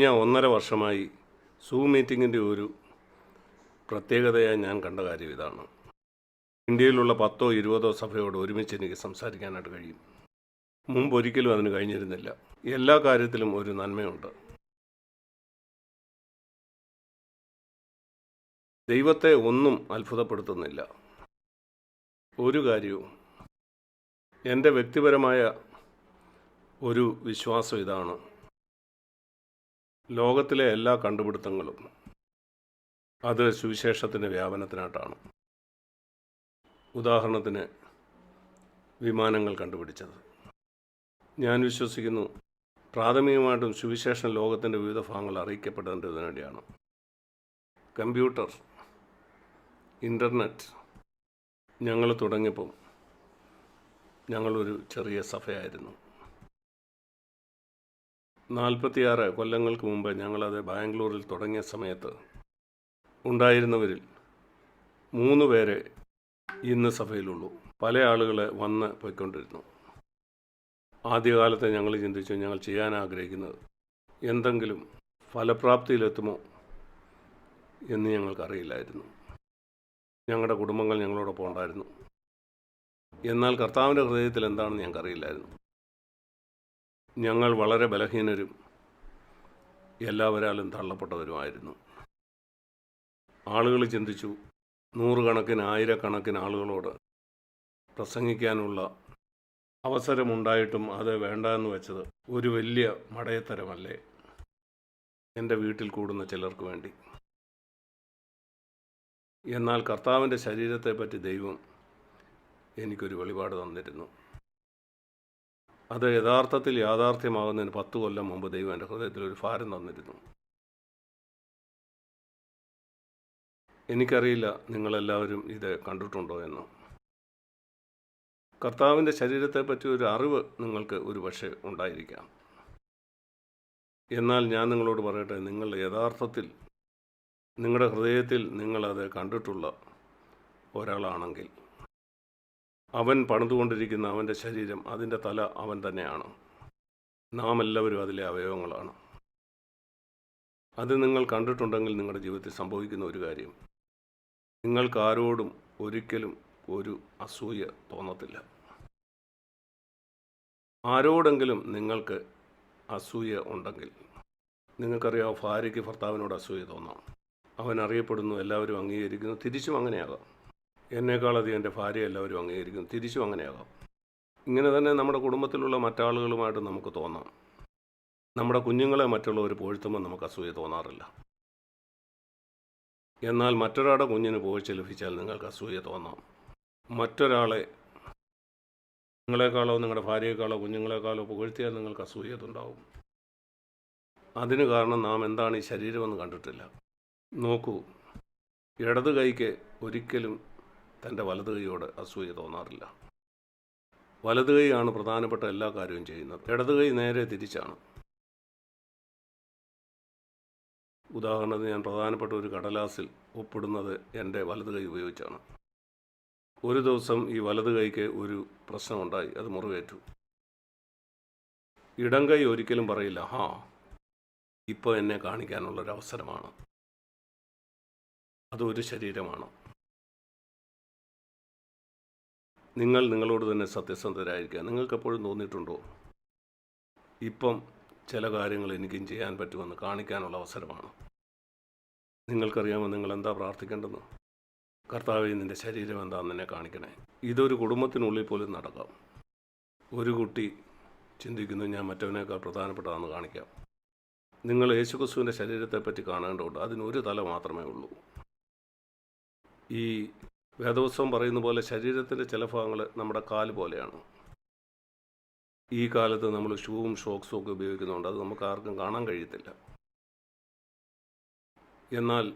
ഞാൻ 1.5 വർഷമായി സൂം മീറ്റിങ്ങിൻ്റെ ഒരു പ്രത്യേകതയായി ഞാൻ കണ്ട കാര്യം ഇതാണ്. ഇന്ത്യയിലുള്ള 10ഓ 20ഓ സഭയോട് ഒരുമിച്ച് എനിക്ക് സംസാരിക്കാനായിട്ട് കഴിയും. മുമ്പ് ഒരിക്കലും അതിന് കഴിഞ്ഞിരുന്നില്ല. എല്ലാ കാര്യത്തിലും ഒരു നന്മയുണ്ട്. ദൈവത്തെ ഒന്നും അത്ഭുതപ്പെടുത്തുന്നില്ല. ഒരു കാര്യവും. എൻ്റെ വ്യക്തിപരമായ ഒരു വിശ്വാസം ഇതാണ്: ലോകത്തിലെ എല്ലാ കണ്ടുപിടുത്തങ്ങളും അത് സുവിശേഷത്തിൻ്റെ വ്യാപനത്തിനായിട്ടാണ്. ഉദാഹരണത്തിന് വിമാനങ്ങൾ കണ്ടുപിടിച്ചത്. ഞാൻ വിശ്വസിക്കുന്നു പ്രാഥമികമായിട്ടും സുവിശേഷം ലോകത്തിൻ്റെ വിവിധ ഭാഗങ്ങൾ അറിയിക്കപ്പെടേണ്ടതിനു വേണ്ടിയാണ്. കമ്പ്യൂട്ടർ, ഇൻ്റർനെറ്റ് ഞങ്ങൾ തുടങ്ങിയപ്പം ഞങ്ങളൊരു ചെറിയ സഭയായിരുന്നു. 46 കൊല്ലങ്ങൾക്ക് മുമ്പ് ഞങ്ങളത് ബാംഗ്ലൂരിൽ തുടങ്ങിയ സമയത്ത് ഉണ്ടായിരുന്നവരിൽ 3 പേരെ ഇന്ന് സഭയിലുള്ളൂ. പല ആളുകൾ വന്ന് പോയിക്കൊണ്ടിരുന്നു. ആദ്യകാലത്ത് ഞങ്ങൾ ചിന്തിച്ചു, ഞങ്ങൾ ചെയ്യാൻ ആഗ്രഹിക്കുന്നത് എന്തെങ്കിലും ഫലപ്രാപ്തിയിലെത്തുമോ എന്ന് ഞങ്ങൾക്കറിയില്ലായിരുന്നു. ഞങ്ങളുടെ കുടുംബങ്ങൾ ഞങ്ങളോടൊപ്പം ഉണ്ടായിരുന്നു. എന്നാൽ കർത്താവിൻ്റെ ഹൃദയത്തിൽ എന്താണെന്ന് ഞങ്ങൾക്കറിയില്ലായിരുന്നു. ഞങ്ങൾ വളരെ ബലഹീനരും എല്ലാവരാലും തള്ളപ്പെട്ടവരുമായിരുന്നു. ആളുകൾ ചിന്തിച്ചു, 100 കണക്കിന് 1000 കണക്കിന് ആളുകളോട് പ്രസംഗിക്കാനുള്ള അവസരമുണ്ടായിട്ടും അത് വേണ്ട എന്ന് വെച്ചത് ഒരു വലിയ മടയത്തരമല്ലേ എൻ്റെ വീട്ടിൽ കൂടുന്ന ചിലർക്ക് വേണ്ടി. എന്നാൽ കർത്താവിൻ്റെ ശരീരത്തെപ്പറ്റി ദൈവം എനിക്കൊരു വെളിപാട് തന്നിരുന്നു. അത് യഥാർത്ഥത്തിൽ യാഥാർത്ഥ്യമാകുന്നതിന് 10 കൊല്ലം മുമ്പ് ദൈവം എൻ്റെ ഹൃദയത്തിൽ ഒരു ഭാരം തന്നിരുന്നു. എനിക്കറിയില്ല നിങ്ങളെല്ലാവരും ഇത് കണ്ടിട്ടുണ്ടോ എന്ന്. കർത്താവിൻ്റെ ശരീരത്തെപ്പറ്റി ഒരു അറിവ് നിങ്ങൾക്ക് ഒരു പക്ഷേ ഉണ്ടായിരിക്കാം. എന്നാൽ ഞാൻ നിങ്ങളോട് പറയട്ടെ, നിങ്ങൾ യഥാർത്ഥത്തിൽ നിങ്ങളുടെ ഹൃദയത്തിൽ നിങ്ങളത് കണ്ടിട്ടുള്ള ഒരാളാണെങ്കിൽ, അവൻ പണിതുകൊണ്ടിരിക്കുന്ന അവൻ്റെ ശരീരം, അതിൻ്റെ തല അവൻ തന്നെയാണ്. നാം എല്ലാവരും അതിലെ അവയവങ്ങളാണ്. അത് നിങ്ങൾ കണ്ടിട്ടുണ്ടെങ്കിൽ നിങ്ങളുടെ ജീവിതത്തിൽ സംഭവിക്കുന്ന ഒരു കാര്യം, നിങ്ങൾക്കാരോടും ഒരിക്കലും ഒരു അസൂയ തോന്നത്തില്ല. ആരോടെങ്കിലും നിങ്ങൾക്ക് അസൂയ ഉണ്ടെങ്കിൽ, നിങ്ങൾക്കറിയാം, ഭാര്യയ്ക്ക് ഭർത്താവിനോട് അസൂയ തോന്നാം. അവൻ അറിയപ്പെടുന്നു, എല്ലാവരും അംഗീകരിക്കുന്നു. തിരിച്ചും അങ്ങനെയാകാം. എന്നേക്കാളധികം എൻ്റെ ഭാര്യ എല്ലാവരും അംഗീകരിക്കുന്നു. തിരിച്ചും അങ്ങനെയാകാം. ഇങ്ങനെ തന്നെ നമ്മുടെ കുടുംബത്തിലുള്ള മറ്റാളുകളുമായിട്ട് നമുക്ക് തോന്നാം. നമ്മുടെ കുഞ്ഞുങ്ങളെ മറ്റുള്ളവർ പുകഴ്ത്തുമ്പോൾ നമുക്ക് അസൂയ തോന്നാറില്ല. എന്നാൽ മറ്റൊരാളുടെ കുഞ്ഞിന് പുകഴ്ച ലഭിച്ചാൽ നിങ്ങൾക്ക് അസൂയ തോന്നാം. മറ്റൊരാളെ നിങ്ങളെക്കാളോ നിങ്ങളുടെ ഭാര്യയെക്കാളോ കുഞ്ഞുങ്ങളെക്കാളോ പുകഴ്ത്തിയാൽ നിങ്ങൾക്ക് അസൂയതുണ്ടാവും. അതിന് കാരണം നാം എന്താണ് ഈ ശരീരമെന്ന് കണ്ടിട്ടില്ല. നോക്കൂ, ഇടത് കൈക്ക് ഒരിക്കലും തൻ്റെ വലത് കൈയോട് അസൂയ തോന്നാറില്ല. വലത് കൈയാണ് പ്രധാനപ്പെട്ട എല്ലാ കാര്യവും ചെയ്യുന്നത്. ഇടത് കൈ നേരെ തിരിച്ചാണ്. ഉദാഹരണത്തിന്, ഞാൻ പ്രധാനപ്പെട്ട ഒരു കടലാസിൽ ഒപ്പിടുന്നത് എൻ്റെ വലത് കൈ ഉപയോഗിച്ചാണ്. ഒരു ദിവസം ഈ വലത് കൈക്ക് ഒരു പ്രശ്നമുണ്ടായി, അത് മുറിവേറ്റു. ഇടം കൈ ഒരിക്കലും പറയില്ല, ഇപ്പോൾ എന്നെ കാണിക്കാനുള്ളൊരവസരമാണ്. അതൊരു ശരീരമാണ്. നിങ്ങൾ നിങ്ങളോട് തന്നെ സത്യസന്ധരായിരിക്കുക. നിങ്ങൾക്കെപ്പോഴും തോന്നിയിട്ടുണ്ടോ, ഇപ്പം ചില കാര്യങ്ങൾ എനിക്കും ചെയ്യാൻ പറ്റുമെന്ന് കാണിക്കാനുള്ള അവസരമാണ്? നിങ്ങൾക്കറിയാമോ നിങ്ങൾ എന്താ പ്രാർത്ഥിക്കേണ്ടെന്ന്? കർത്താവേ, നിൻ്റെ ശരീരം എന്താണെന്ന് എന്നെ കാണിക്കണേ. ഇതൊരു കുടുംബത്തിനുള്ളിൽ പോലും നടക്കാം. ഒരു കുട്ടി ചിന്തിക്കുന്നു, ഞാൻ മറ്റവനേക്കാൾ പ്രധാനപ്പെട്ടതാണെന്ന് കാണിക്കാം. നിങ്ങൾ യേശുക്രിസ്തുവിൻ്റെ ശരീരത്തെപ്പറ്റി കാണേണ്ടതുണ്ട്. അതിനൊരു തല മാത്രമേ ഉള്ളൂ. ഈ വേദപുസ്തകം പറയുന്ന പോലെ ശരീരത്തിൻ്റെ ചില ഭാഗങ്ങൾ നമ്മുടെ കാല് പോലെയാണ്. ഈ കാലത്ത് നമ്മൾ ഷൂവും ഷോക്സും ഒക്കെ ഉപയോഗിക്കുന്നുണ്ട്. അത് നമുക്ക് ആർക്കും കാണാൻ കഴിയത്തില്ല. എന്നാൽ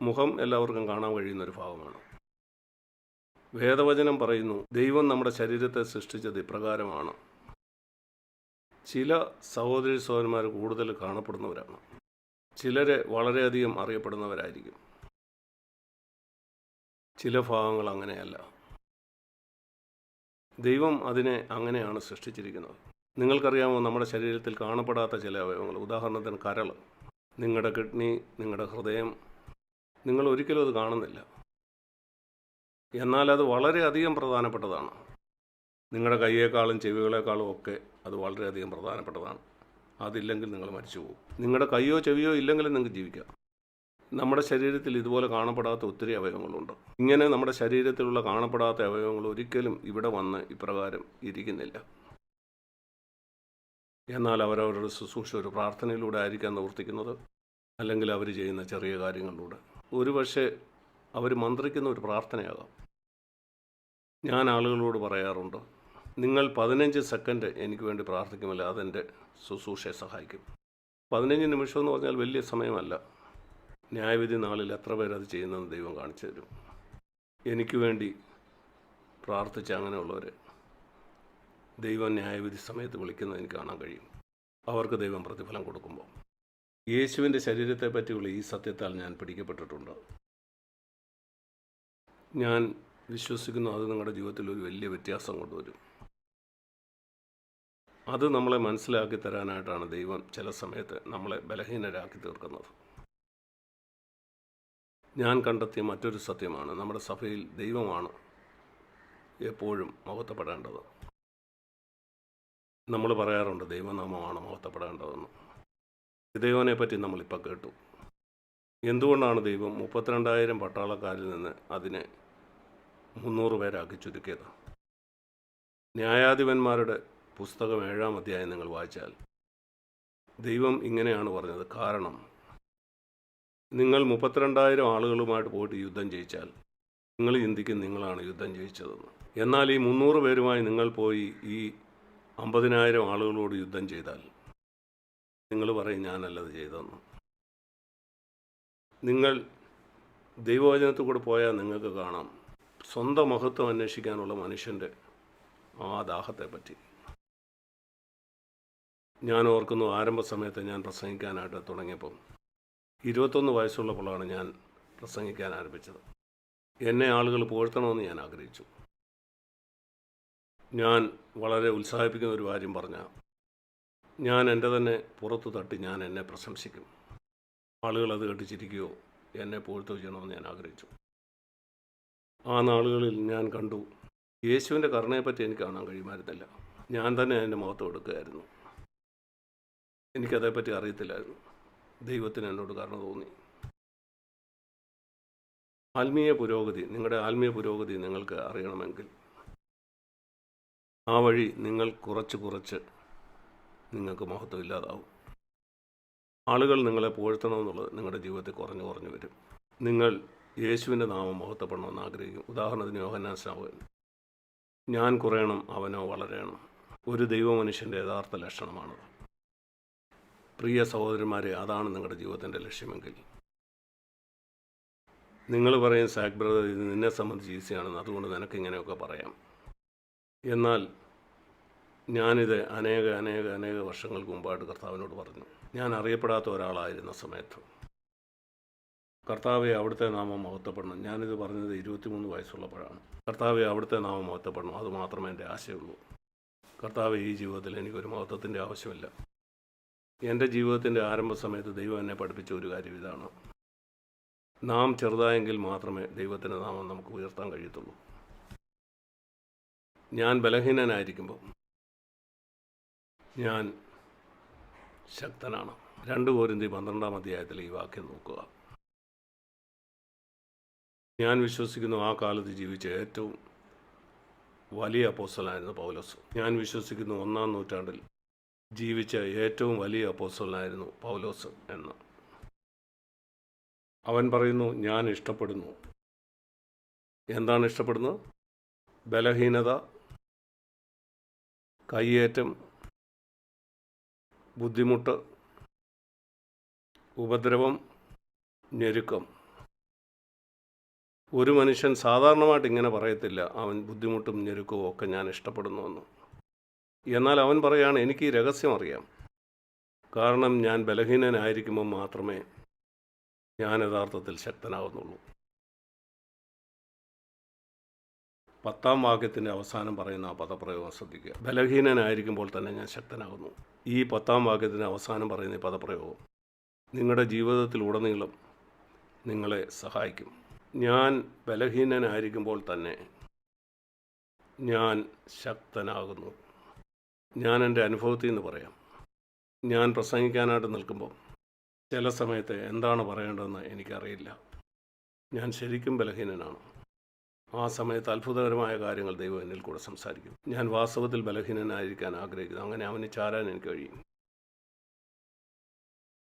മുഖം എല്ലാവർക്കും കാണാൻ കഴിയുന്നൊരു ഭാഗമാണ്. വേദവചനം പറയുന്നു, ദൈവം നമ്മുടെ ശരീരത്തെ സൃഷ്ടിച്ചത് ഇപ്രകാരമാണ്. ചില സഹോദരി സഹോദരന്മാർ കൂടുതൽ കാണപ്പെടുന്നവരാണ്. ചിലരെ വളരെയധികം അറിയപ്പെടുന്നവരായിരിക്കും. ചില ഭാഗങ്ങൾ അങ്ങനെയല്ല. ദൈവം അതിനെ അങ്ങനെയാണ് സൃഷ്ടിച്ചിരിക്കുന്നത്. നിങ്ങൾക്കറിയാമോ, നമ്മുടെ ശരീരത്തിൽ കാണപ്പെടാത്ത ചില അവയവങ്ങൾ, ഉദാഹരണത്തിന് കരൾ. നിങ്ങളുടെ കിഡ്നി, നിങ്ങളുടെ ഹൃദയം, നിങ്ങൾ ഒരിക്കലും അത് കാണുന്നില്ല. എന്നാൽ അത് വളരെയധികം പ്രധാനപ്പെട്ടതാണ്. നിങ്ങളുടെ കൈയേക്കാളും ചെവികളെക്കാളും ഒക്കെ അത് വളരെയധികം പ്രധാനപ്പെട്ടതാണ്. അതില്ലെങ്കിൽ നിങ്ങൾ മരിച്ചു പോകും. നിങ്ങളുടെ കൈയോ ചെവിയോ ഇല്ലെങ്കിലും നിങ്ങൾക്ക് ജീവിക്കാം. നമ്മുടെ ശരീരത്തിൽ ഇതുപോലെ കാണപ്പെടാത്ത ഒത്തിരി അവയവങ്ങളുണ്ട്. ഇങ്ങനെ നമ്മുടെ ശരീരത്തിലുള്ള കാണപ്പെടാത്ത അവയവങ്ങൾ ഒരിക്കലും ഇവിടെ വന്ന് ഇപ്രകാരം ഇരിക്കുന്നില്ല. എന്നാൽ അവരവരുടെ ശുശ്രൂഷ ഒരു പ്രാർത്ഥനയിലൂടെ ആയിരിക്കാൻ നിവർത്തിക്കുന്നത്, അല്ലെങ്കിൽ അവർ ചെയ്യുന്ന ചെറിയ കാര്യങ്ങളിലൂടെ. ഒരുപക്ഷെ അവർ മന്ത്രിക്കുന്ന ഒരു പ്രാർത്ഥനയാകാം. ഞാൻ ആളുകളോട് പറയാറുണ്ട്, നിങ്ങൾ 15 സെക്കൻഡ് എനിക്ക് വേണ്ടി പ്രാർത്ഥിക്കുമല്ലോ, അതെൻ്റെ ശുശ്രൂഷയെ സഹായിക്കും. 15 നിമിഷം എന്ന് പറഞ്ഞാൽ വലിയ സമയമല്ല. ന്യായവിധി നാളിൽ എത്ര പേരത് ചെയ്യുന്നതെന്ന് ദൈവം കാണിച്ചു തരും. എനിക്ക് വേണ്ടി പ്രാർത്ഥിച്ച അങ്ങനെയുള്ളവരെ ദൈവം ന്യായവിധി സമയത്ത് വിളിക്കുന്നത് എനിക്ക് കാണാൻ കഴിയും. അവർക്ക് ദൈവം പ്രതിഫലം കൊടുക്കുമ്പോൾ. യേശുവിൻ്റെ ശരീരത്തെ പറ്റിയുള്ള ഈ സത്യത്താൽ ഞാൻ പിടിക്കപ്പെട്ടിട്ടുണ്ട്. ഞാൻ വിശ്വസിക്കുന്നു അത് നിങ്ങളുടെ ജീവിതത്തിൽ ഒരു വലിയ വ്യത്യാസം കൊണ്ടുവരും. അത് നമ്മളെ മനസ്സിലാക്കി തരാനായിട്ടാണ് ദൈവം ചില സമയത്ത് നമ്മളെ ബലഹീനരാക്കി തീർക്കുന്നത്. ഞാൻ കണ്ടെത്തിയ മറ്റൊരു സത്യമാണ്, നമ്മുടെ സഭയിൽ ദൈവമാണ് എപ്പോഴും മഹത്വപ്പെടേണ്ടത്. നമ്മൾ പറയാറുണ്ട് ദൈവനാമമാണ് മഹത്വപ്പെടേണ്ടതെന്ന്. ദൈവനെ പറ്റി നമ്മളിപ്പോൾ കേട്ടു. എന്തുകൊണ്ടാണ് ദൈവം 32,000 പട്ടാളക്കാരിൽ നിന്ന് അതിനെ 300 പേരാക്കി ചുരുക്കിയത്? ന്യായാധിപന്മാരുടെ പുസ്തകം 7-ാം അധ്യായം നിങ്ങൾ വായിച്ചാൽ ദൈവം ഇങ്ങനെയാണ് പറഞ്ഞത്, കാരണം നിങ്ങൾ 32,000 ആളുകളുമായിട്ട് പോയിട്ട് യുദ്ധം ജയിച്ചാൽ നിങ്ങൾ ചിന്തിക്കും നിങ്ങളാണ് യുദ്ധം ജയിച്ചതെന്ന്. എന്നാൽ ഈ 300 പേരുമായി നിങ്ങൾ പോയി ഈ 50,000 ആളുകളോട് യുദ്ധം ചെയ്താൽ നിങ്ങൾ പറയും ഞാനല്ലത് ചെയ്തതെന്ന്. നിങ്ങൾ ദൈവവചനത്തിൽ കൂടെ പോയാൽ നിങ്ങൾക്ക് കാണാം സ്വന്തം മഹത്വം അന്വേഷിക്കാനുള്ള മനുഷ്യൻ്റെ ആ ദാഹത്തെ പറ്റി. ഞാൻ ഓർക്കുന്നു, ആരംഭ സമയത്ത് ഞാൻ പ്രസംഗിക്കാനായിട്ട് തുടങ്ങിയപ്പം 21 വയസ്സുള്ളപ്പോഴാണ് ഞാൻ പ്രസംഗിക്കാൻ ആരംഭിച്ചത്. എന്നെ ആളുകൾ പുകഴ്ത്തണമെന്ന് ഞാൻ ആഗ്രഹിച്ചു. ഞാൻ വളരെ ഉത്സാഹിപ്പിക്കുന്ന ഒരു കാര്യം പറഞ്ഞാൽ ഞാൻ എൻ്റെ തന്നെ പുറത്തു തട്ടി ഞാൻ എന്നെ പ്രശംസിക്കും. ആളുകൾ അത് കേട്ട് ചിരിക്കുകയോ എന്നെ പുകഴ്ത്തുകയോ ചെയ്യണമെന്ന് ഞാൻ ആഗ്രഹിച്ചു. ആ നാളുകളിൽ ഞാൻ കണ്ടു, യേശുവിൻ്റെ കരുണയെപ്പറ്റി എനിക്ക് കാണാൻ കഴിയുമായിരുന്നില്ല. ഞാൻ തന്നെ അതിൻ്റെ മഹത്വം എടുക്കുകയായിരുന്നു. എനിക്കതേപ്പറ്റി അറിയത്തില്ലായിരുന്നു. ദൈവത്തിന് എന്നോട് കരുണ തോന്നി. ആത്മീയ പുരോഗതി, നിങ്ങളുടെ ആത്മീയ പുരോഗതി നിങ്ങൾക്ക് അറിയണമെങ്കിൽ ആ വഴി നിങ്ങൾ കുറച്ച് നിങ്ങൾക്ക് മഹത്വം ഇല്ലാതാവും. ആളുകൾ നിങ്ങളെ പുകഴ്ത്തണമെന്നുള്ളത് നിങ്ങളുടെ ജീവിതത്തിൽ കുറഞ്ഞു വരും. നിങ്ങൾ യേശുവിൻ്റെ നാമം മഹത്വപ്പെടണമെന്ന് ആഗ്രഹിക്കും. ഉദാഹരണത്തിന് യോഹന്നാൻ സ്നാപകൻ, ഞാൻ കുറയണം അവനോ വളരണം. ഒരു ദൈവമനുഷ്യൻ്റെ യഥാർത്ഥ ലക്ഷണമാണത്. പ്രിയ സഹോദരന്മാരെ, അതാണ് നിങ്ങളുടെ ജീവിതത്തിൻ്റെ ലക്ഷ്യമെങ്കിൽ നിങ്ങൾ പറയും, സാക് ബ്രദർ ഇത് നിന്നെ സംബന്ധിച്ച് ഈസിയാണെന്ന്, അതുകൊണ്ട് നിനക്കിങ്ങനെയൊക്കെ പറയാം. എന്നാൽ ഞാനിത് അനേക വർഷങ്ങൾക്ക് മുമ്പായിട്ട് കർത്താവിനോട് പറഞ്ഞു. ഞാൻ അറിയപ്പെടാത്ത ഒരാളായിരുന്ന സമയത്ത്, കർത്താവെ അവിടുത്തെ നാമം മഹത്വപ്പെടണം. ഞാനിത് പറഞ്ഞത് 23 വയസ്സുള്ളപ്പോഴാണ്. കർത്താവെ അവിടുത്തെ നാമം മഹത്വപ്പെടണം, അത് മാത്രമേ എൻ്റെ ആശയമുള്ളൂ. കർത്താവെ ഈ ജീവിതത്തിൽ എനിക്കൊരു മഹത്വത്തിൻ്റെ ആവശ്യമില്ല. എൻ്റെ ജീവിതത്തിൻ്റെ ആരംഭ സമയത്ത് ദൈവം എന്നെ പഠിപ്പിച്ച ഒരു കാര്യം ഇതാണ്, നാം ചെറുതായെങ്കിൽ മാത്രമേ ദൈവത്തിൻ്റെ നാമം നമുക്ക് ഉയർത്താൻ കഴിയത്തുള്ളൂ. ഞാൻ ബലഹീനനായിരിക്കുമ്പോൾ ഞാൻ ശക്തനാണ്. 2 കൊരിന്ത്യർ 12-ാം അധ്യായത്തിൽ ഈ വാക്യം നോക്കുക. ഞാൻ വിശ്വസിക്കുന്നു ആ കാലത്ത് ജീവിച്ച ഏറ്റവും വലിയ അപ്പോസ്തലനായിരുന്നു പൗലോസ്. ഞാൻ വിശ്വസിക്കുന്നു 1-ാം നൂറ്റാണ്ടിൽ ജീവിച്ച ഏറ്റവും വലിയ അപ്പോസ്തലനായിരുന്നു പൗലോസ് എന്ന്. അവൻ പറയുന്നു, ഞാൻ ഇഷ്ടപ്പെടുന്നു. എന്താണ് ഇഷ്ടപ്പെടുന്നത്? ബലഹീനത, കയ്യേറ്റം, ബുദ്ധിമുട്ട്, ഉപദ്രവം, ഞെരുക്കം. ഒരു മനുഷ്യൻ സാധാരണമായിട്ട് ഇങ്ങനെ പറയത്തില്ല, അവൻ ബുദ്ധിമുട്ടും ഞെരുക്കവും ഒക്കെ ഞാൻ ഇഷ്ടപ്പെടുന്നുവെന്ന്. എന്നാൽ അവൻ പറയുകയാണ്, എനിക്ക് ഈ രഹസ്യം അറിയാം. കാരണം ഞാൻ ബലഹീനനായിരിക്കുമ്പോൾ മാത്രമേ ഞാൻ യഥാർത്ഥത്തിൽ ശക്തനാകുന്നുള്ളൂ. 10-ാം വാക്യത്തിൻ്റെ അവസാനം പറയുന്ന ആ പദപ്രയോഗം ശ്രദ്ധിക്കുക. ബലഹീനനായിരിക്കുമ്പോൾ തന്നെ ഞാൻ ശക്തനാകുന്നു. ഈ 10-ാം വാക്യത്തിൻ്റെ അവസാനം പറയുന്ന ഈ പദപ്രയോഗം നിങ്ങളുടെ ജീവിതത്തിലുടനീളം നിങ്ങളെ സഹായിക്കും. ഞാൻ ബലഹീനനായിരിക്കുമ്പോൾ തന്നെ ഞാൻ ശക്തനാകുന്നു. ഞാൻ എൻ്റെ അനുഭവത്തിൽ നിന്ന് പറയാം. ഞാൻ പ്രസംഗിക്കാനായിട്ട് നിൽക്കുമ്പോൾ ചില സമയത്ത് എന്താണ് പറയേണ്ടതെന്ന് എനിക്കറിയില്ല. ഞാൻ ശരിക്കും ബലഹീനനാണ്. ആ സമയത്ത് അത്ഭുതകരമായ കാര്യങ്ങൾ ദൈവം എന്നിൽ കൂടെ സംസാരിക്കും. ഞാൻ വാസ്തവത്തിൽ ബലഹീനനായിരിക്കാൻ ആഗ്രഹിക്കുന്നു. അങ്ങനെ അവന് ചാരാൻ എനിക്ക് കഴിയും.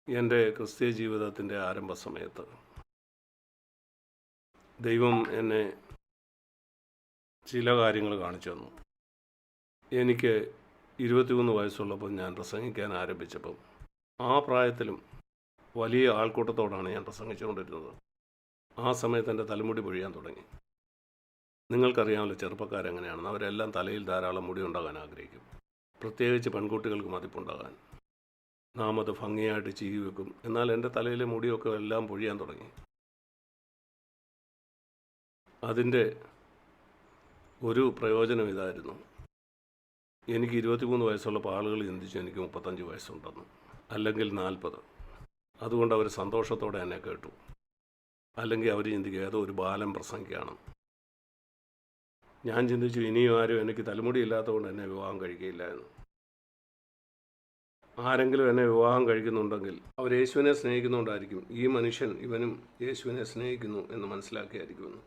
എൻ്റെ ക്രിസ്തീയ ജീവിതത്തിൻ്റെ ആരംഭ സമയത്ത് ദൈവം എന്നെ ചില കാര്യങ്ങൾ കാണിച്ചു തന്നു. എനിക്ക് 23 വയസ്സുള്ളപ്പോൾ ഞാൻ പ്രസംഗിക്കാൻ ആരംഭിച്ചപ്പം ആ പ്രായത്തിലും വലിയ ആൾക്കൂട്ടത്തോടാണ് ഞാൻ പ്രസംഗിച്ചുകൊണ്ടിരുന്നത്. ആ സമയത്ത് എൻ്റെ തലമുടി പൊഴിയാൻ തുടങ്ങി. നിങ്ങൾക്കറിയാമല്ലോ ചെറുപ്പക്കാരെങ്ങനെയാണെന്ന്. അവരെല്ലാം തലയിൽ ധാരാളം മുടി ഉണ്ടാകാൻ ആഗ്രഹിക്കും. പ്രത്യേകിച്ച് പെൺകുട്ടികൾക്ക് മതിപ്പുണ്ടാകാൻ. നാം അത് ഭംഗിയായിട്ട് ചീകി വെക്കും. എന്നാൽ എൻ്റെ തലയിലെ മുടിയൊക്കെ എല്ലാം പൊഴിയാൻ തുടങ്ങി. അതിൻ്റെ ഒരു പ്രയോജനം ഇതായിരുന്നു. എനിക്ക് 23 വയസ്സുള്ളപ്പോൾ ആളുകൾ ചിന്തിച്ചു എനിക്ക് 35 വയസ്സുണ്ടെന്ന്, അല്ലെങ്കിൽ 40. അതുകൊണ്ട് അവർ സന്തോഷത്തോടെ എന്നെ കേട്ടു. അല്ലെങ്കിൽ അവർ ചിന്തിക്കുക ഏതോ ഒരു ബാലൻ പ്രസംഗിക്കുകയാണ്. ഞാൻ ചിന്തിച്ചു ഇനിയും ആരും എനിക്ക് തലമുടി ഇല്ലാത്തതുകൊണ്ട് എന്നെ വിവാഹം കഴിക്കുകയില്ല എന്ന്. ആരെങ്കിലും എന്നെ വിവാഹം കഴിക്കുന്നുണ്ടെങ്കിൽ അവർ യേശുവിനെ സ്നേഹിക്കുന്നുകൊണ്ടായിരിക്കും. ഈ മനുഷ്യൻ ഇവനും യേശുവിനെ സ്നേഹിക്കുന്നു എന്ന് മനസ്സിലാക്കിയായിരിക്കുമെന്ന്.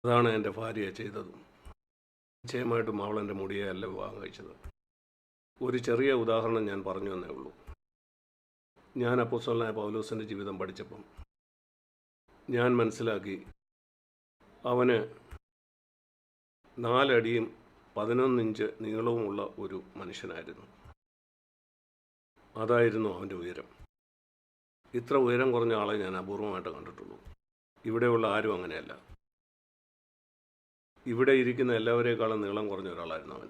അതാണ് എൻ്റെ ഭാര്യ ചെയ്തതും. നിശ്ചയമായിട്ടും അവൾ എൻ്റെ മുടിയെ അല്ല വിവാഹം കഴിച്ചത്. ഒരു ചെറിയ ഉദാഹരണം ഞാൻ പറഞ്ഞു എന്നേ ഉള്ളൂ. ഞാൻ അപ്പോസ്തലനായ പൗലോസിൻ്റെ ജീവിതം പഠിച്ചപ്പം ഞാൻ മനസ്സിലാക്കി അവന് 4 അടിയും 11 ഇഞ്ച് നീളവുമുള്ള ഒരു മനുഷ്യനായിരുന്നു. അതായിരുന്നു അവൻ്റെ ഉയരം. ഇത്ര ഉയരം കുറഞ്ഞ ആളെ ഞാൻ അപൂർവമായിട്ട് കണ്ടിട്ടുള്ളൂ. ഇവിടെയുള്ള ആരും അങ്ങനെയല്ല. ഇവിടെ ഇരിക്കുന്ന എല്ലാവരേക്കാളും നീളം കുറഞ്ഞ ഒരാളായിരുന്നു അവൻ.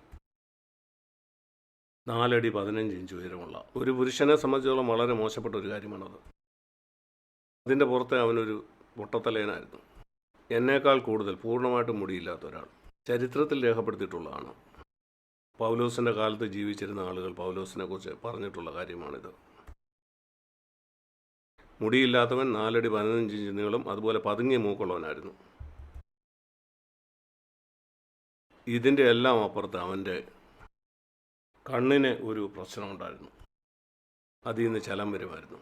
4 അടി 15 ഇഞ്ച് ഉയരമുള്ള ഒരു പുരുഷനെ സംബന്ധിച്ചോളം വളരെ മോശപ്പെട്ട ഒരു കാര്യമാണത്. അതിൻ്റെ പുറത്തെ അവനൊരു പൊട്ടത്തലയനായിരുന്നു. എന്നേക്കാൾ കൂടുതൽ പൂർണ്ണമായിട്ടും മുടിയില്ലാത്ത ഒരാൾ. ചരിത്രത്തിൽ രേഖപ്പെടുത്തിയിട്ടുള്ളതാണ്. പൗലോസിൻ്റെ കാലത്ത് ജീവിച്ചിരുന്ന ആളുകൾ പൗലോസിനെ കുറിച്ച് പറഞ്ഞിട്ടുള്ള കാര്യമാണിത്. മുടിയില്ലാത്തവൻ 4 അടി 15 ഇഞ്ച് നീളം, അതുപോലെ പതുങ്ങിയ മൂക്കുള്ളവനായിരുന്നു. ഇതിൻ്റെ എല്ലാം അപ്പുറത്ത് അവൻ്റെ കണ്ണിന് ഒരു പ്രശ്നമുണ്ടായിരുന്നു. അതിൽ നിന്ന് ചലം വരുമായിരുന്നു.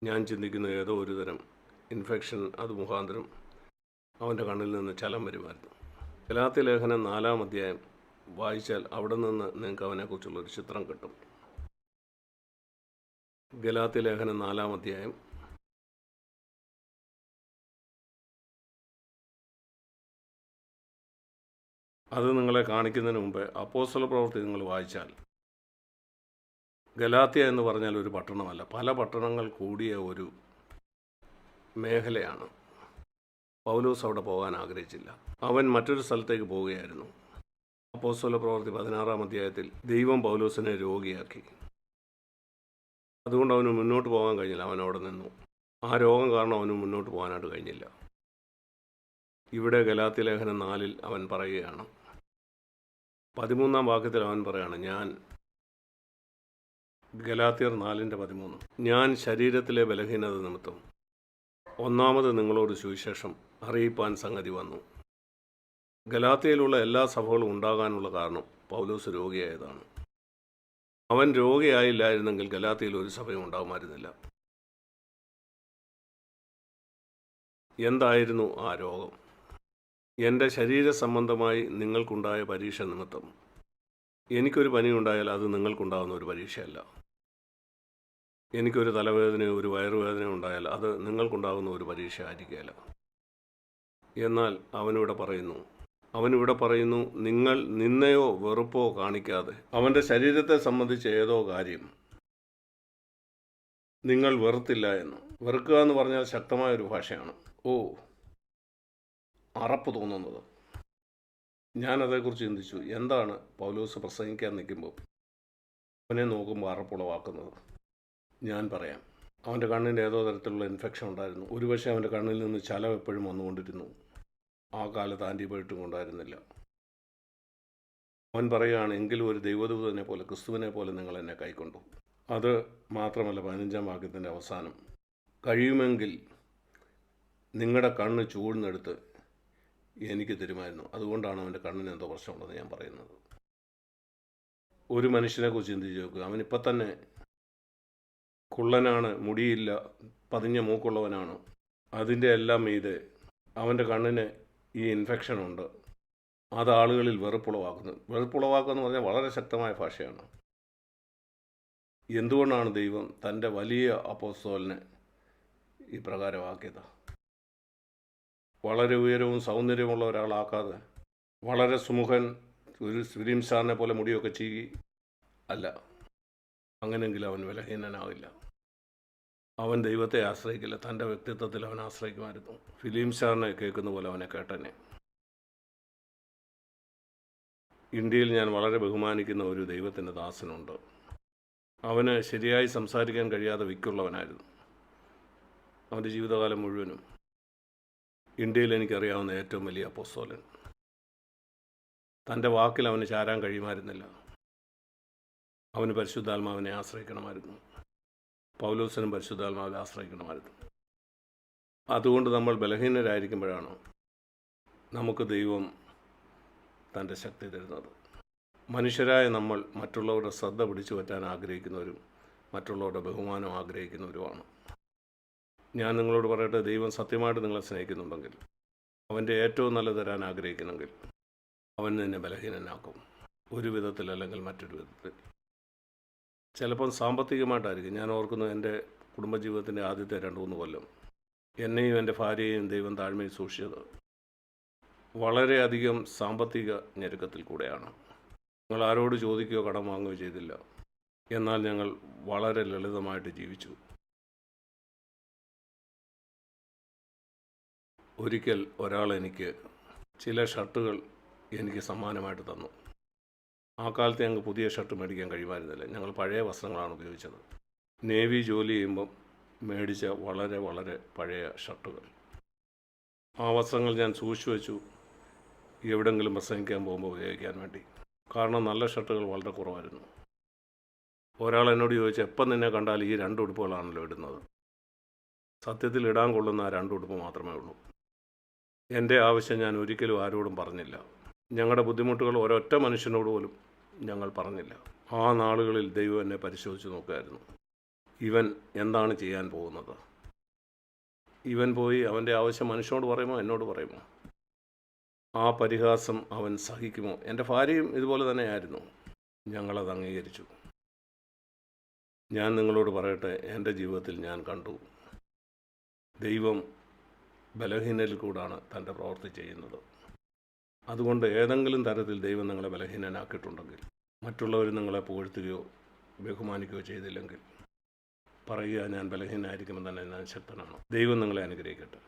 ഞാൻ ചിന്തിക്കുന്ന ഏതോ ഒരു തരം ഇൻഫെക്ഷൻ അത് മുഖാന്തരം അവൻ്റെ കണ്ണിൽ നിന്ന് ചലം വരുമായിരുന്നു. ഗലാത്യ ലേഖനം 4-ാം അധ്യായം വായിച്ചാൽ അവിടെ നിന്ന് നിങ്ങൾക്ക് അവനെക്കുറിച്ചുള്ളൊരു ചിത്രം കിട്ടും. ഗലാത്യ ലേഖനം 4-ാം അധ്യായം അത് നിങ്ങളെ കാണിക്കുന്നതിന് മുമ്പ് അപ്പോസ്തല പ്രവൃത്തി നിങ്ങൾ വായിച്ചാൽ ഗലാത്യ എന്ന് പറഞ്ഞാൽ ഒരു പട്ടണമല്ല, പല പട്ടണങ്ങൾ കൂടിയ ഒരു മേഖലയാണ്. പൗലോസ് അവിടെ പോകാൻ ആഗ്രഹിച്ചില്ല. അവൻ മറ്റൊരു സ്ഥലത്തേക്ക് പോവുകയായിരുന്നു. അപ്പോസ്തല പ്രവൃത്തി 16-ാം അധ്യായത്തിൽ ദൈവം പൗലോസിനെ രോഗിയാക്കി. അതുകൊണ്ട് അവന് മുന്നോട്ട് പോകാൻ കഴിഞ്ഞില്ല. അവൻ അവിടെ നിന്നു. ആ രോഗം കാരണം അവന് മുന്നോട്ട് പോകാനായിട്ട് കഴിഞ്ഞില്ല. ഇവിടെ ഗലാത്യ ലേഖനം 4-ൽ അവൻ പറയുകയാണ്, 13-ാം വാക്യത്തിൽ അവൻ പറയുകയാണ്, ഞാൻ ഗലാത്യർ 4:13 ഞാൻ ശരീരത്തിലെ ബലഹീനത നിമിത്തം ഒന്നാമത് നിങ്ങളോട് സുവിശേഷം അറിയിപ്പാൻ സംഗതി വന്നു. ഗലാത്യയിലുള്ള എല്ലാ സഭകളും ഉണ്ടാകാനുള്ള കാരണം പൗലോസ് രോഗിയായതാണ്. അവൻ രോഗിയായില്ലായിരുന്നെങ്കിൽ ഗലാത്യയിൽ ഒരു സഭയും ഉണ്ടാകുമായിരുന്നില്ല. എന്തായിരുന്നു ആ രോഗം? എൻ്റെ ശരീര സംബന്ധമായി നിങ്ങൾക്കുണ്ടായ പരീക്ഷ നിമിത്തം. എനിക്കൊരു പനി ഉണ്ടായാൽ അത് നിങ്ങൾക്കുണ്ടാകുന്ന ഒരു പരീക്ഷയല്ല. എനിക്കൊരു തലവേദനയോ ഒരു വയറുവേദനയോ ഉണ്ടായാൽ അത് നിങ്ങൾക്കുണ്ടാകുന്ന ഒരു പരീക്ഷ ആയിരിക്കുകയില്ല. എന്നാൽ അവനിവിടെ പറയുന്നു, നിങ്ങൾ നിന്നയോ വെറുപ്പോ കാണിക്കാതെ അവൻ്റെ ശരീരത്തെ സംബന്ധിച്ച് ഏതോ കാര്യം നിങ്ങൾ വെറുത്തില്ല എന്ന്. വെറുക്കുക എന്ന് പറഞ്ഞാൽ ശക്തമായൊരു ഭാഷയാണ്. അറപ്പ് തോന്നുന്നത്. ഞാനതേക്കുറിച്ച് ചിന്തിച്ചു. എന്താണ് പൗലോസ് പ്രസംഗിക്കാൻ നിൽക്കുമ്പോൾ അവനെ നോക്കുമ്പോൾ അറപ്പുളവാക്കുന്നത്? ഞാൻ പറയാം. അവൻ്റെ കണ്ണിൻ്റെ ഏതോ തരത്തിലുള്ള ഇൻഫെക്ഷൻ ഉണ്ടായിരുന്നു. ഒരുപക്ഷെ അവൻ്റെ കണ്ണിൽ നിന്ന് ചലം എപ്പോഴും വന്നുകൊണ്ടിരുന്നു. ആ കാലത്ത് ആൻറ്റിബയോട്ടിക് ഉണ്ടായിരുന്നില്ല. അവൻ പറയുകയാണ്, എങ്കിലും ഒരു ദൈവദൂതനെ പോലെ, ക്രിസ്തുവിനെ പോലെ നിങ്ങൾ എന്നെ കൈക്കൊണ്ടു. അത് മാത്രമല്ല, 15-ാം വാക്യത്തിൻ്റെ അവസാനം, കഴിയുമെങ്കിൽ നിങ്ങളുടെ കണ്ണ് ചൂഴ്ന്നെടുത്ത് എനിക്ക് തരുമായിരുന്നു. അതുകൊണ്ടാണ് അവൻ്റെ കണ്ണിന് എന്തോ പ്രശ്നമുണ്ടെന്ന് ഞാൻ പറയുന്നത്. ഒരു മനുഷ്യനെക്കുറിച്ച് ചിന്തിച്ച് നോക്കുക. അവനിപ്പം തന്നെ കുള്ളനാണ്, മുടിയില്ല, പതിഞ്ഞ മൂക്കുള്ളവനാണ്. അതിൻ്റെ എല്ലാം മീതെ അവൻ്റെ കണ്ണിന് ഈ ഇൻഫെക്ഷനുണ്ട്. അത് ആളുകളിൽ വെറുപ്പുളവാക്കുന്നു. വെറുപ്പുളവാക്കുക എന്ന് പറഞ്ഞാൽ വളരെ ശക്തമായ ഭാഷയാണ്. എന്തുകൊണ്ടാണ് ദൈവം തൻ്റെ വലിയ അപ്പോസ്തലനെ ഈ പ്രകാരമാക്കിയത്? വളരെ ഉയരവും സൗന്ദര്യമുള്ള ഒരാളാക്കാതെ, വളരെ സുമുഖൻ, ഒരു ഫിലിം സ്റ്റാറിനെ പോലെ മുടിയൊക്കെ ചീകി അല്ല. അങ്ങനെയെങ്കിലും അവൻ ബലഹീനനാവില്ല. അവൻ ദൈവത്തെ ആശ്രയിക്കില്ല, തൻ്റെ വ്യക്തിത്വത്തിൽ അവൻ ആശ്രയിക്കുമായിരുന്നു. ഫിലിം സ്റ്റാറിനെ കേൾക്കുന്ന പോലെ അവനെ കേട്ടനെ. ഇന്ത്യയിൽ ഞാൻ വളരെ ബഹുമാനിക്കുന്ന ഒരു ദൈവത്തിൻ്റെ ദാസനുണ്ട്. അവന് ശരിയായി സംസാരിക്കാൻ കഴിയാതെ വിക്കുള്ളവനായിരുന്നു. അവൻ്റെ ജീവിതകാലം മുഴുവനും ഇന്ത്യയിൽ എനിക്കറിയാവുന്ന ഏറ്റവും വലിയ അപ്പോസ്തലൻ. തൻ്റെ വാക്കിൽ അവന് ചാരാൻ കഴിയുമായിരുന്നില്ല. അവന് പരിശുദ്ധാത്മാവിനെ ആശ്രയിക്കണമായിരുന്നു. പൗലോസിനും പരിശുദ്ധാത്മാവിനെ ആശ്രയിക്കണമായിരുന്നു. അതുകൊണ്ട് നമ്മൾ ബലഹീനരായിരിക്കുമ്പോഴാണ് നമുക്ക് ദൈവം തൻ്റെ ശക്തി തരുന്നത്. മനുഷ്യരായ നമ്മൾ മറ്റുള്ളവരുടെ ശ്രദ്ധ പിടിച്ചു പറ്റാൻ ആഗ്രഹിക്കുന്നവരും മറ്റുള്ളവരുടെ ബഹുമാനം ആഗ്രഹിക്കുന്നവരുമാണ്. ഞാൻ നിങ്ങളോട് പറയട്ടെ, ദൈവം സത്യമായിട്ട് നിങ്ങളെ സ്നേഹിക്കുന്നുണ്ടെങ്കിൽ, അവൻ്റെ ഏറ്റവും നല്ലത് തരാൻ ആഗ്രഹിക്കുന്നെങ്കിൽ, അവൻ നിന്നെ ബലഹീനനാക്കും, ഒരു വിധത്തിൽ അല്ലെങ്കിൽ മറ്റൊരു വിധത്തിൽ. ചിലപ്പം സാമ്പത്തികമായിട്ടായിരിക്കും. ഞാൻ ഓർക്കുന്നു, എൻ്റെ കുടുംബജീവിതത്തിൻ്റെ ആദ്യത്തെ 2-3 കൊല്ലം എന്നെയും എൻ്റെ ഭാര്യയെയും ദൈവം താഴ്മയിൽ സൂക്ഷിച്ചത് വളരെയധികം സാമ്പത്തിക ഞെരുക്കത്തിൽ കൂടെയാണ്. ഞങ്ങൾ ആരോട് ചോദിക്കുകയോ കടം വാങ്ങുകയോ ചെയ്തില്ല. എന്നാൽ ഞങ്ങൾ വളരെ ലളിതമായിട്ട് ജീവിച്ചു. ഒരിക്കൽ ഒരാൾ എനിക്ക് ചില ഷർട്ടുകൾ എനിക്ക് സമ്മാനമായിട്ട് തന്നു. ആ കാലത്ത് ഞങ്ങൾക്ക് പുതിയ ഷർട്ട് മേടിക്കാൻ കഴിയുമായിരുന്നില്ല. ഞങ്ങൾ പഴയ വസ്ത്രങ്ങളാണ് ഉപയോഗിച്ചത്. നേവി ജോലി ചെയ്യുമ്പം മേടിച്ച വളരെ വളരെ പഴയ ഷർട്ടുകൾ. ആ വസ്ത്രങ്ങൾ ഞാൻ സൂക്ഷിച്ചു വെച്ചു, എവിടെയെങ്കിലും പ്രസംഗിക്കാൻ പോകുമ്പോൾ ഉപയോഗിക്കാൻ വേണ്ടി. കാരണം നല്ല ഷർട്ടുകൾ വളരെ കുറവായിരുന്നു. ഒരാൾ എന്നോട് ചോദിച്ചു, എപ്പം നിന്നെ കണ്ടാൽ ഈ 2 ഉടുപ്പുകളാണല്ലോ ഇടുന്നത്? സത്യത്തിൽ ഇടാൻ കൊള്ളുന്ന ആ 2 ഉടുപ്പ് മാത്രമേ ഉള്ളൂ. എൻ്റെ ആവശ്യം ഞാൻ ഒരിക്കലും ആരോടും പറഞ്ഞില്ല. ഞങ്ങളുടെ ബുദ്ധിമുട്ടുകൾ ഒരൊറ്റ മനുഷ്യനോട് പോലും ഞങ്ങൾ പറഞ്ഞില്ല. ആ നാളുകളിൽ ദൈവം എന്നെ പരിശോധിച്ച് നോക്കുമായിരുന്നു. ഇവൻ എന്താണ് ചെയ്യാൻ പോകുന്നത്? ഇവൻ പോയി അവൻ്റെ ആവശ്യം മനുഷ്യനോട് പറയുമോ, എന്നോട് പറയുമോ? ആ പരിഹാസം അവൻ സഹിക്കുമോ? എൻ്റെ ഭാര്യയും ഇതുപോലെ തന്നെയായിരുന്നു. ഞങ്ങളത് അംഗീകരിച്ചു. ഞാൻ നിങ്ങളോട് പറയട്ടെ, എൻ്റെ ജീവിതത്തിൽ ഞാൻ കണ്ടു, ദൈവം ബലഹീനരിൽ കൂടാണ് തൻ്റെ പ്രവൃത്തി ചെയ്യുന്നത്. അതുകൊണ്ട് ഏതെങ്കിലും തരത്തിൽ ദൈവം നിങ്ങളെ ബലഹീനനാക്കിയിട്ടുണ്ടെങ്കിൽ, മറ്റുള്ളവർ നിങ്ങളെ പുകഴ്ത്തുകയോ ബഹുമാനിക്കുകയോ ചെയ്തില്ലെങ്കിൽ, പറയുക, ഞാൻ ബലഹീനനായിരിക്കുമ്പോൾ തന്നെ ഞാൻ ശക്തനാണ്. ദൈവം നിങ്ങളെ അനുഗ്രഹിക്കട്ടെ.